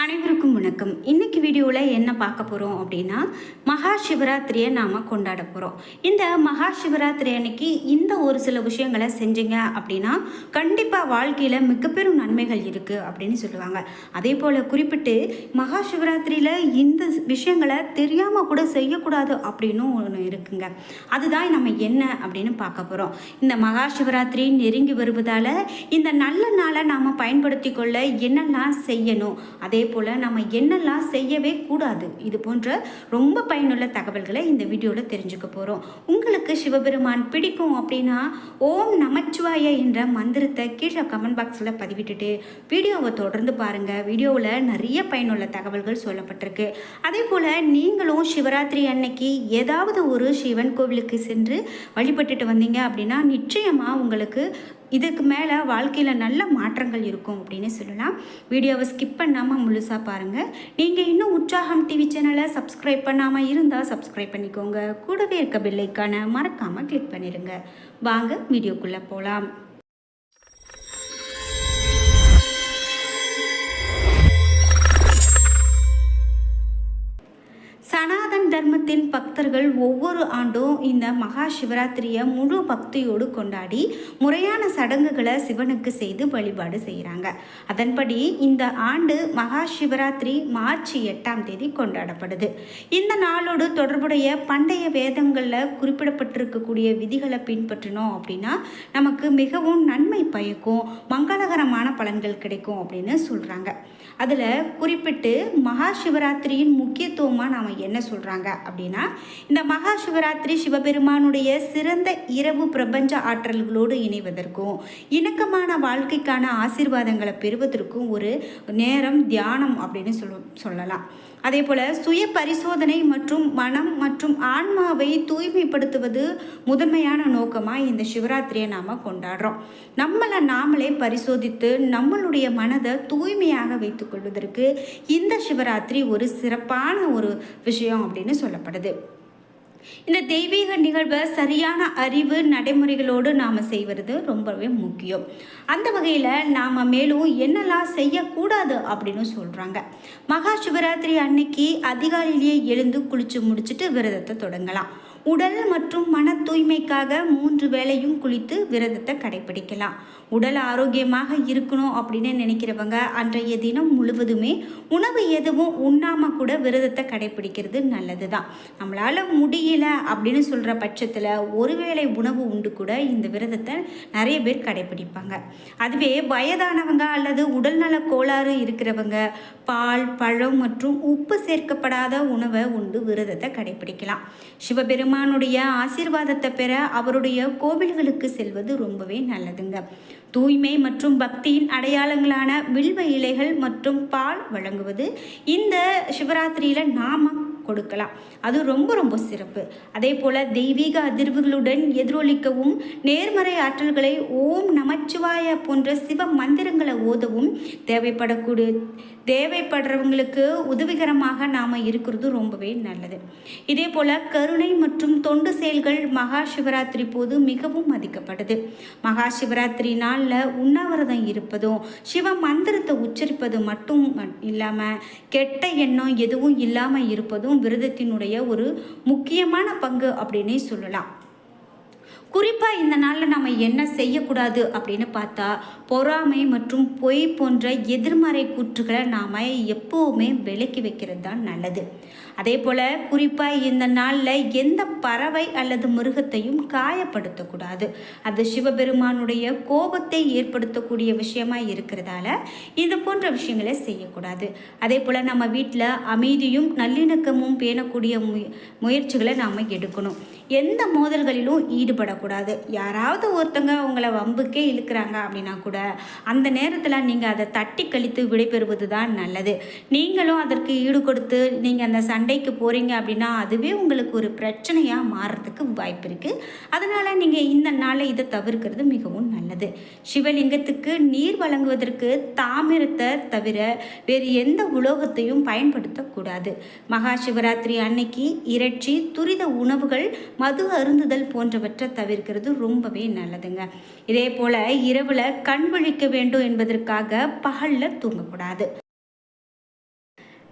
அனைவருக்கும் வணக்கம். இன்னைக்கு வீடியோவில் என்ன பார்க்க போகிறோம் அப்படின்னா, மகா சிவராத்திரியை நாம் கொண்டாட போகிறோம். இந்த மகா சிவராத்திரி அன்னைக்கு இந்த ஒரு சில விஷயங்களை செஞ்சீங்க அப்படின்னா கண்டிப்பாக வாழ்க்கையில் மிகப்பெரும் நன்மைகள் இருக்குது அப்படின்னு சொல்லுவாங்க. அதே போல் குறிப்பிட்டு மகா சிவராத்திரியில் இந்த விஷயங்களை தெரியாமல் கூட செய்யக்கூடாது அப்படின்னு ஒன்று இருக்குங்க. அதுதான் நம்ம என்ன அப்படின்னு பார்க்க போகிறோம். இந்த மகா சிவராத்திரி நெருங்கி வருவதால் இந்த நல்ல நாளை நாம் பயன்படுத்தி கொள்ள என்னெல்லாம் செய்யணும், அதே போல் நம்ம என்னெல்லாம் செய்யவே கூடாது, இது போன்ற ரொம்ப பயனுள்ள தகவல்களை இந்த வீடியோவில் தெரிஞ்சுக்க போகிறோம். உங்களுக்கு சிவபெருமான் பிடிக்கும் அப்படின்னா ஓம் நமச்சிவாய என்ற மந்திரத்தை கீழே கமெண்ட் பாக்ஸில் பதிவிட்டுட்டு வீடியோவை தொடர்ந்து பாருங்கள். வீடியோவில் நிறைய பயனுள்ள தகவல்கள் சொல்லப்பட்டிருக்கு. அதே போல் நீங்களும் சிவராத்திரி அன்னைக்கு ஏதாவது ஒரு சிவன் கோவிலுக்கு சென்று வழிபட்டுட்டு வந்தீங்க அப்படின்னா நிச்சயமாக உங்களுக்கு இதுக்கு மேலே வாழ்க்கையில் நல்ல மாற்றங்கள் இருக்கும் அப்படின்னு சொல்லலாம். வீடியோவை ஸ்கிப் பண்ணாமல் முழுசாக பாருங்கள். நீங்கள் இன்னும் உற்சாகம் டிவி சேனலை சப்ஸ்கிரைப் பண்ணாமல் இருந்தால் சப்ஸ்கிரைப் பண்ணிக்கோங்க. கூடவே இருக்க பெல் ஐக்கானை மறக்காமல் கிளிக் பண்ணிடுங்க. வாங்க வீடியோக்குள்ளே போகலாம். சனாதன் தர்மத்தின் பக்தர்கள் ஒவ்வொரு ஆண்டும் இந்த மகா சிவராத்திரியை முழு பக்தியோடு கொண்டாடி முறையான சடங்குகளை சிவனுக்கு செய்து வழிபாடு செய்கிறாங்க. அதன்படி இந்த ஆண்டு மகா சிவராத்திரி மார்ச் 8ஆம் தேதி கொண்டாடப்படுது. இந்த நாளோடு தொடர்புடைய பண்டைய வேதங்களில் குறிப்பிடப்பட்டிருக்கக்கூடிய விதிகளை பின்பற்றினோம் அப்படின்னா நமக்கு மிகவும் நன்மை பயக்கும், மங்களகரமான பலன்கள் கிடைக்கும் அப்படின்னு சொல்கிறாங்க. அதில் குறிப்பிட்டு மகா சிவராத்திரியின் முக்கியத்துவமாக நாம் என்ன சொல்கிறாங்க அப்படின்னா, இந்த மகா சிவராத்திரி சிவபெருமானுடைய சிறந்த இரவு பிரபஞ்ச ஆற்றல்களோடு இணைவதற்கும் இணக்கமான வாழ்க்கைக்கான ஆசீர்வாதங்களை பெறுவதற்கும் ஒரு நேரம் தியானம் அப்படின்னு சொல்லலாம். அதே போல் சுய பரிசோதனை மற்றும் மனம் மற்றும் ஆன்மாவை தூய்மைப்படுத்துவது முதன்மையான நோக்கமாக இந்த சிவராத்திரியை நாம் கொண்டாடுறோம். நம்மளை நாமளே பரிசோதித்து நம்மளுடைய மனதை தூய்மையாக வைத்துக்கொள்வதற்கு இந்த சிவராத்திரி ஒரு சிறப்பான ஒரு விஷயம் அப்படின்னு சொல்லப்படுது. இந்த தெய்வீக நிகழ்வை சரியான அறிவு நடைமுறைகளோடு நாம் செய்வது ரொம்பவே முக்கியம். அந்த வகையில் நாம் மேலும் என்னெல்லாம் செய்யக்கூடாது அப்படின்னு சொல்கிறாங்க. மகா சிவராத்திரி அன்னைக்கு அதிகாலையிலேயே எழுந்து குளித்து முடிச்சுட்டு விரதத்தை தொடங்கலாம். உடல் மற்றும் மன தூய்மைக்காக 3 வேளையும் குளித்து விரதத்தை கடைபிடிக்கலாம். உடல் ஆரோக்கியமாக இருக்கணும் அப்படின்னு நினைக்கிறவங்க அன்றைய தினம் முழுவதுமே உணவு எதுவும் உண்ணாமல் கூட விரதத்தை கடைபிடிக்கிறது நல்லது தான். நம்மளால் முடியல அப்படின்னு சொல்கிற பட்சத்தில் ஒருவேளை உணவு உண்டு கூட இந்த விரதத்தை நிறைய பேர் கடைபிடிப்பாங்க. அதுவே வயதானவங்க அல்லது உடல்நல கோளாறு இருக்கிறவங்க பால், பழம் மற்றும் உப்பு சேர்க்கப்படாத உணவை உண்டு விரதத்தை கடைபிடிக்கலாம். சிவபெருமானுடைய ஆசீர்வாதத்தை பெற அவருடைய கோவில்களுக்கு செல்வது ரொம்பவே நல்லதுங்க. தூய்மை மற்றும் பக்தியின் அடையாளங்களான வில்வ இலைகள் மற்றும் பால் வழங்குவது இந்த சிவராத்திரியில் நாம கொடுக்கலாம். அது ரொம்ப ரொம்ப சிறப்பு. அதே போல் தெய்வீக அதிர்வுகளுடன் எதிரொலிக்கவும் நேர்மறை ஆற்றல்களை ஓம் நமச்சிவாய போன்ற சிவ மந்திரங்களை ஓதவும் தேவைப்படுறவங்களுக்கு உதவிகரமாக நாம் இருக்கிறது ரொம்பவே நல்லது. இதே போல் கருணை மற்றும் தொண்டு செயல்கள் மகா சிவராத்திரி போது மிகவும் மதிக்கப்படுது. மகா சிவராத்திரி நாளில் உண்ணாவிரதம் இருப்பதும் சிவ மந்திரத்தை உச்சரிப்பது மட்டும் இல்லாமல் கெட்ட எண்ணம் எதுவும் இல்லாமல் இருப்பதும் விரதத்தினுடைய ஒரு முக்கியமான பங்கு அப்படின்னே சொல்லலாம். குறிப்பாக இந்த நாளில் நம்ம என்ன செய்யக்கூடாது அப்படின்னு பார்த்தா பொறாமை மற்றும் பொய் போன்ற எதிர்மறை கூற்றுகளை நாம் எப்போவுமே விலக்கி வைக்கிறது தான் நல்லது. அதே போல் குறிப்பாக இந்த நாளில் எந்த பறவை அல்லது மிருகத்தையும் காயப்படுத்தக்கூடாது. அது சிவபெருமானுடைய கோபத்தை ஏற்படுத்தக்கூடிய விஷயமாக இருக்கிறதால இது போன்ற விஷயங்களை செய்யக்கூடாது. அதே போல் நம்ம வீட்டில் அமைதியும் நல்லிணக்கமும் பேணக்கூடிய முயற்சிகளை நாம் எடுக்கணும். எந்த மோதல்களிலும் ஈடுபடக்கூடாது. யாராவது ஒருத்தங்க உங்களை வம்புக்கே இழுக்கிறாங்க அப்படின்னா கூட அந்த நேரத்தில் நீங்கள் அதை தட்டி கழித்து விடைபெறுவது தான் நல்லது. நீங்களும் அதற்கு ஈடு கொடுத்து நீங்கள் அந்த சண்டைக்கு போகிறீங்க அப்படின்னா அதுவே உங்களுக்கு ஒரு பிரச்சனையாக மாறுறதுக்கு வாய்ப்பு இருக்குது. அதனால் நீங்கள் இந்த நாளை இதை தவிர்க்கிறது மிகவும் நல்லது. சிவலிங்கத்துக்கு நீர் வழங்குவதற்கு தாமிரத்தை தவிர வேறு எந்த உலோகத்தையும் பயன்படுத்தக்கூடாது. மகா சிவராத்திரி அன்னைக்கு இறைச்சி, துரித உணவுகள், மது அருந்துதல் போன்றவற்றை தவிர்க்கிறது ரொம்பவே நல்லதுங்க. இதே போல் இரவில் கண் விழிக்க வேண்டும் என்பதற்காக பகலில் தூங்கக்கூடாது.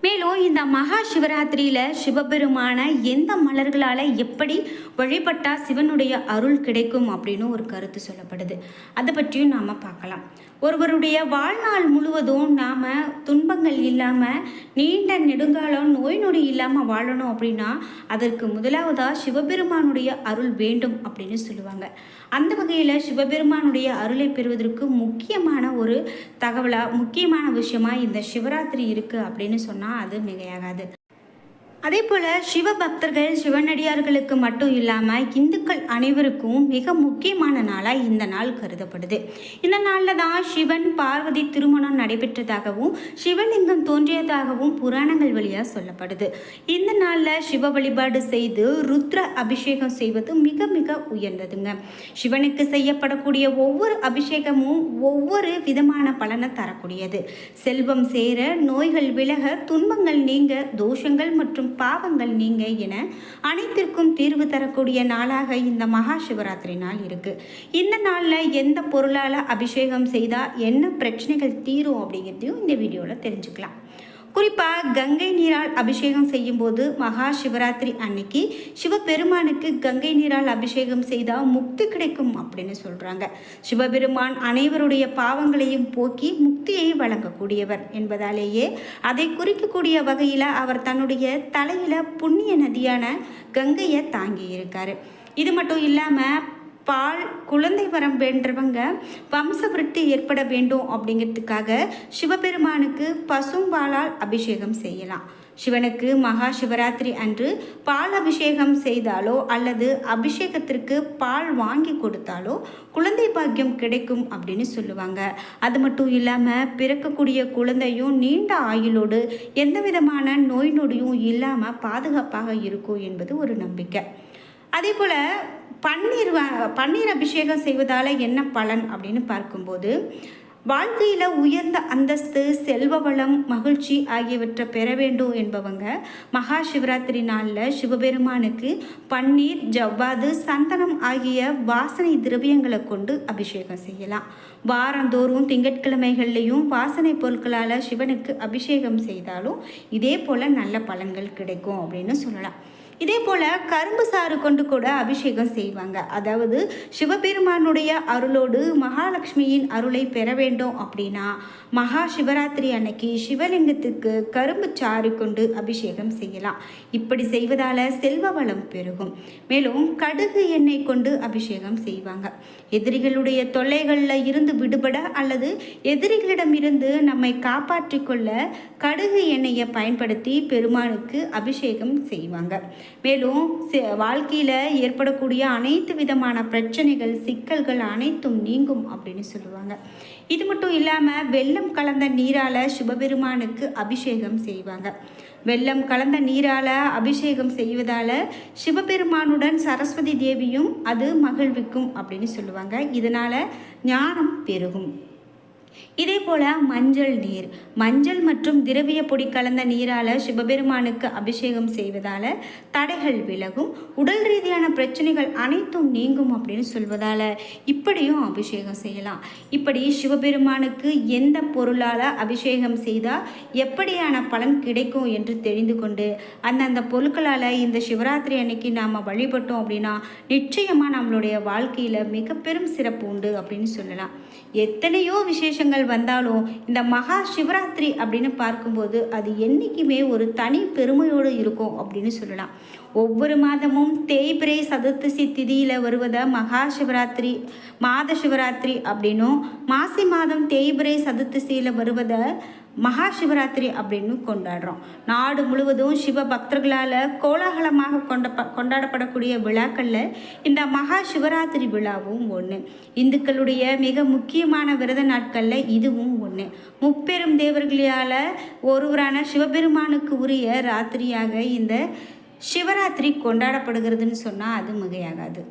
மேலும் இந்த மகா சிவராத்திரியில் சிவபெருமான எந்த மலர்களால் எப்படி வழிபட்டால் சிவனுடைய அருள் கிடைக்கும் அப்படின்னு ஒரு கருத்து சொல்லப்படுது. அதை பற்றியும் நாம் பார்க்கலாம். ஒருவருடைய வாழ்நாள் முழுவதும் நாம் துன்பங்கள் இல்லாமல் நீண்ட நெடுங்காலம் நோய் நொடி இல்லாமல் வாழணும் அப்படின்னா அதற்கு முதலாவதாக சிவபெருமானுடைய அருள் வேண்டும் அப்படின்னு சொல்லுவாங்க. அந்த வகையில் சிவபெருமானுடைய அருளை பெறுவதற்கு முக்கியமான ஒரு முக்கியமான விஷயமா இந்த சிவராத்திரி இருக்குது அப்படின்னு சொன்னால் அது மிகையாகாது. அதே போல் சிவபக்தர்கள் சிவனடியார்களுக்கு மட்டும் இல்லாமல் இந்துக்கள் அனைவருக்கும் மிக முக்கியமான நாளாக இந்த நாள் கருதப்படுது. இந்த நாளில் தான் சிவன் பார்வதி திருமணம் நடைபெற்றதாகவும் சிவலிங்கம் தோன்றியதாகவும் புராணங்கள் வழியாக சொல்லப்படுது. இந்த நாளில் சிவ வழிபாடு செய்து ருத்ர அபிஷேகம் செய்வது மிக மிக உயர்ந்ததுங்க. சிவனுக்கு செய்யப்படக்கூடிய ஒவ்வொரு அபிஷேகமும் ஒவ்வொரு விதமான பலனை தரக்கூடியது. செல்வம் சேர, நோய்கள் விலக, துன்பங்கள் நீங்க, தோஷங்கள் மற்றும் பாவங்கள் நீங்க என அனைத்திற்கும் தீர்வு தரக்கூடிய நாளாக இந்த மகா சிவராத்திரி நாள் இருக்கு. இந்த நாளில் எந்த பொருளால் அபிஷேகம் செய்தால் என்ன பிரச்சனைகள் தீரும் அப்படிங்கிறதையும் இந்த வீடியோவில் தெரிஞ்சுக்கலாம். குறிப்பாக கங்கை நீரால் அபிஷேகம் செய்யும்போது மகா சிவராத்திரி அன்னைக்கு சிவபெருமானுக்கு கங்கை நீரால் அபிஷேகம் செய்தால் முக்தி கிடைக்கும் அப்படின்னு சொல்கிறாங்க. சிவபெருமான் அனைவருடைய பாவங்களையும் போக்கி முக்தியை வழங்கக்கூடியவர் என்பதாலேயே அதை குறிக்கக்கூடிய வகையில் அவர் தன்னுடைய தலையில் புண்ணிய நதியான கங்கையை தாங்கி இருக்காரு. இது மட்டும் இல்லாமல் பால் குழந்தை வரம் வேண்டவங்க வம்ச விருத்தி ஏற்பட வேண்டும் அப்படிங்கிறதுக்காக சிவபெருமானுக்கு பசும்பாலால் அபிஷேகம் செய்யலாம். சிவனுக்கு மகா சிவராத்திரி அன்று பால் அபிஷேகம் செய்தாலோ அல்லது அபிஷேகத்திற்கு பால் வாங்கி கொடுத்தாலோ குழந்தை பாக்கியம் கிடைக்கும் அப்படின்னு சொல்லுவாங்க. அது மட்டும் இல்லாமல் பிறக்கக்கூடிய குழந்தையும் நீண்ட ஆயுளோடு எந்த விதமான நோய் நொடியும் இல்லாமல் பாதுகாப்பாக இருக்கும் என்பது ஒரு நம்பிக்கை. அதே போல் பன்னீர் அபிஷேகம் செய்வதால் என்ன பலன் அப்படின்னு பார்க்கும்போது வாழ்க்கையில் உயர்ந்த அந்தஸ்து, செல்வ வளம், மகிழ்ச்சி ஆகியவற்றை பெற வேண்டும் என்பவங்க மகா சிவராத்திரி நாளில் சிவபெருமானுக்கு பன்னீர், ஜவ்வாது, சந்தனம் ஆகிய வாசனை திரவியங்களை கொண்டு அபிஷேகம் செய்யலாம். வாரந்தோறும் திங்கட்கிழமைகள்லையும் வாசனை பொருட்களால் சிவனுக்கு அபிஷேகம் செய்தாலும் இதே போல் நல்ல பலன்கள் கிடைக்கும் அப்படின்னு சொல்லலாம். இதே போல் கரும்பு சாறு கொண்டு கூட அபிஷேகம் செய்வாங்க. அதாவது சிவபெருமானுடைய அருளோடு மகாலட்சுமியின் அருளை பெற வேண்டும் அப்படின்னா மகா சிவராத்திரி அன்னைக்கு சிவலிங்கத்துக்கு கரும்பு சாறு கொண்டு அபிஷேகம் செய்யலாம். இப்படி செய்வதால் செல்வ வளம் பெருகும். மேலும் கடுகு எண்ணெய் கொண்டு அபிஷேகம் செய்வாங்க. எதிரிகளுடைய தொல்லைகளில் இருந்து விடுபட அல்லது எதிரிகளிடமிருந்து நம்மை காப்பாற்றி கொள்ள கடுகு எண்ணெயை பயன்படுத்தி பெருமானுக்கு அபிஷேகம் செய்வாங்க. மேலும் வாழ்க்கையில் ஏற்படக்கூடிய அனைத்து விதமான பிரச்சனைகள், சிக்கல்கள் அனைத்தும் நீங்கும் அப்படின்னு சொல்லுவாங்க. இது மட்டும் இல்லாமல் வெல்லம் கலந்த நீரால் சிவபெருமானுக்கு அபிஷேகம் செய்வாங்க. வெல்லம் கலந்த நீரால் அபிஷேகம் செய்வதால் சிவபெருமானுடன் சரஸ்வதி தேவியும் அது மகிழ்விக்கும் அப்படின்னு சொல்லுவாங்க. இதனால் ஞானம் பெருகும். இதே போல் மஞ்சள் மற்றும் திரவிய பொடி கலந்த நீரால் சிவபெருமானுக்கு அபிஷேகம் செய்வதால் தடைகள் விலகும், உடல் ரீதியான பிரச்சனைகள் அனைத்தும் நீங்கும் அப்படின்னு சொல்வதால் இப்படியும் அபிஷேகம் செய்யலாம். இப்படி சிவபெருமானுக்கு எந்த பொருளால் அபிஷேகம் செய்தால் எப்படியான பலன் கிடைக்கும் என்று தெரிந்து கொண்டு அந்தந்த பொருட்களால் இந்த சிவராத்திரி அன்னைக்கு நாம் வழிபட்டோம் அப்படின்னா நிச்சயமாக நம்மளுடைய வாழ்க்கையில் மிக பெரும் சிறப்பு உண்டு அப்படின்னு சொல்லலாம். எத்தனையோ விசேஷங்கள் வந்தாலும் இந்த மகா சிவராத்திரி அப்படின்னு பார்க்கும்போது அது என்றைக்குமே ஒரு தனி பெருமையோடு இருக்கும் அப்படின்னு சொல்லலாம். ஒவ்வொரு மாதமும் தேய்பிரை சதுர்த்தசி திதியில் வருவதை மகா சிவராத்திரி, மாத சிவராத்திரி அப்படின்னும், மாசி மாதம் தேய்பிரை சதுர்த்தசியில் வருவதை மகா சிவராத்திரி அப்படின்னு கொண்டாடுறோம். நாடு முழுவதும் சிவ பக்தர்களால் கோலாகலமாக கொண்டாடப்படக்கூடிய விழாக்களில் இந்த மகா சிவராத்திரி விழாவும் ஒன்று. இந்துக்களுடைய மிக முக்கியமான விரத நாட்களில் இதுவும் ஒன்று. முப்பெரும் தேவர்களால் ஒருவரான சிவபெருமானுக்கு உரிய ராத்திரியாக இந்த சிவராத்திரி கொண்டாடப்படுகிறதுன்னு சொன்னால் அது மிகையாகாது.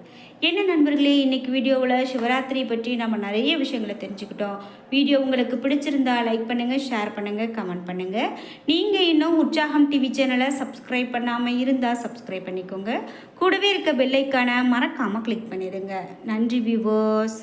என்ன நண்பர்களே, இன்றைக்கி வீடியோவில் சிவராத்திரி பற்றி நம்ம நிறைய விஷயங்களை தெரிஞ்சுக்கிட்டோம். வீடியோ உங்களுக்கு பிடிச்சிருந்தா லைக் பண்ணுங்கள், ஷேர் பண்ணுங்கள், கமெண்ட் பண்ணுங்கள். நீங்கள் இன்னும் உற்சாகம் டிவி சேனலை சப்ஸ்கிரைப் பண்ணாமல் இருந்தால் சப்ஸ்கிரைப் பண்ணிக்கோங்க. கூடவே இருக்க பெல் ஐக்கானை மறக்காமல் கிளிக் பண்ணிடுங்க. நன்றி வியூவர்ஸ்.